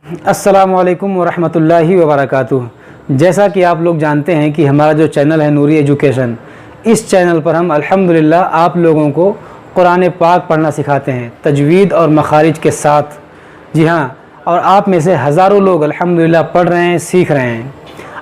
अस्सलामुअलैकुम वरहमतुल्लाहि वबरकातुह। जैसा कि आप लोग जानते हैं कि हमारा जो चैनल है नूरी एजुकेशन, इस चैनल पर हम अल्हम्दुलिल्लाह आप लोगों को कुरान पाक पढ़ना सिखाते हैं तजवीद और मखारिज के साथ। जी हाँ, और आप में से हज़ारों लोग अल्हम्दुलिल्लाह पढ़ रहे हैं, सीख रहे हैं।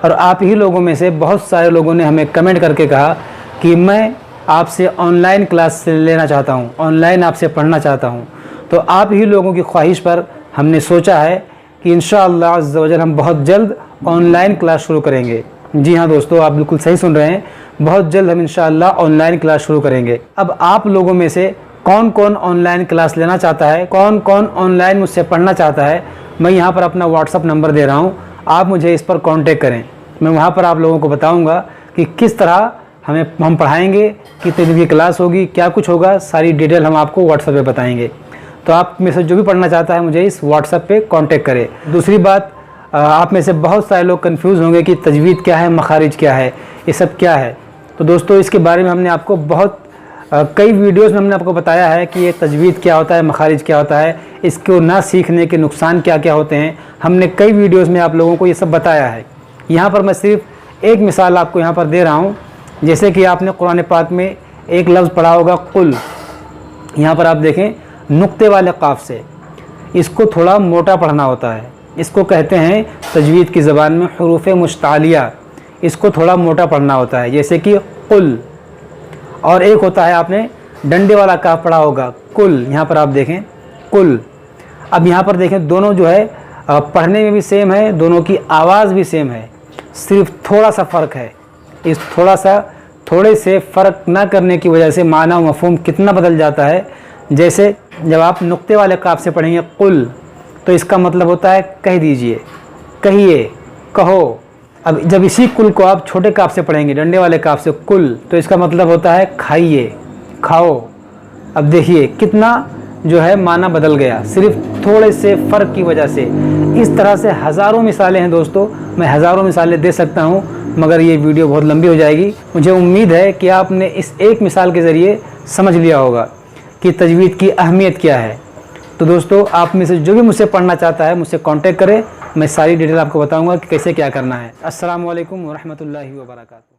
और आप ही लोगों में से बहुत सारे लोगों ने हमें कमेंट करके कहा कि मैं आपसे ऑनलाइन क्लास लेना चाहता हूँ, ऑनलाइन आपसे पढ़ना चाहता हूँ। तो आप ही लोगों की ख्वाहिश पर हमने सोचा है कि इंशाअल्लाह अज़्ज़ व जल हम बहुत जल्द ऑनलाइन क्लास शुरू करेंगे। जी हाँ दोस्तों, आप बिल्कुल सही सुन रहे हैं, बहुत जल्द हम इंशाअल्लाह ऑनलाइन क्लास शुरू करेंगे। अब आप लोगों में से कौन कौन ऑनलाइन क्लास लेना चाहता है, कौन कौन ऑनलाइन मुझसे पढ़ना चाहता है, मैं यहाँ पर अपना व्हाट्सअप नंबर दे रहा हूँ, आप मुझे इस पर कॉन्टेक्ट करें। मैं वहाँ पर आप लोगों को बताऊँगा कि किस तरह हम पढ़ाएँगे, कितने दिन की क्लास होगी, क्या कुछ होगा, सारी डिटेल हम आपको व्हाट्सएप पे बताएँगे। तो आप में से जो भी पढ़ना चाहता है मुझे इस व्हाट्सएप पे कांटेक्ट करें। दूसरी बात, आप में से बहुत सारे लोग कंफ्यूज होंगे कि तजवीद क्या है, मखारिज क्या है, ये सब क्या है। तो दोस्तों इसके बारे में हमने आपको कई वीडियोस में हमने आपको बताया है कि ये तजवीद क्या होता है, मखारिज क्या होता है, इसको ना सीखने के नुकसान क्या क्या होते हैं। हमने कई वीडियोज़ में आप लोगों को ये सब बताया है। यहाँ पर मैं सिर्फ एक मिसाल आपको यहाँ पर दे रहा हूँ। जैसे कि आपने कुरान पाक में एक लफ्ज़ पढ़ा होगा कुल, यहाँ पर आप देखें नुक्ते वाले काफ से, इसको थोड़ा मोटा पढ़ना होता है। इसको कहते हैं तजवीद की ज़बान में हुरूफ़ मुश्तालिया, इसको थोड़ा मोटा पढ़ना होता है, जैसे कि कुल। और एक होता है, आपने डंडे वाला काफ पढ़ा होगा कुल, यहाँ पर आप देखें कुल। अब यहाँ पर देखें दोनों जो है पढ़ने में भी सेम है, दोनों की आवाज़ भी सेम है, सिर्फ थोड़ा सा फ़र्क है। इस थोड़े से फ़र्क ना करने की वजह से माना व मफ़हूम कितना बदल जाता है। जैसे जब आप नुक्ते वाले काफ से पढ़ेंगे कुल, तो इसका मतलब होता है कह दीजिए, कहिए, कहो। अब जब इसी कुल को आप छोटे काफ से पढ़ेंगे, डंडे वाले काफ से कुल, तो इसका मतलब होता है खाइए, खाओ। अब देखिए कितना जो है माना बदल गया, सिर्फ थोड़े से फ़र्क की वजह से। इस तरह से हज़ारों मिसालें हैं दोस्तों, मैं हज़ारों मिसालें दे सकता हूँ, मगर ये वीडियो बहुत लंबी हो जाएगी। मुझे उम्मीद है कि आपने इस एक मिसाल के ज़रिए समझ लिया होगा कि तजवीद की अहमियत क्या है। तो दोस्तों आप में से जो भी मुझसे पढ़ना चाहता है मुझसे कांटेक्ट करें, मैं सारी डिटेल आपको बताऊंगा कि कैसे क्या करना है। अस्सलामु अलैकुम वरहमतुल्लाहि वबरकातुहू।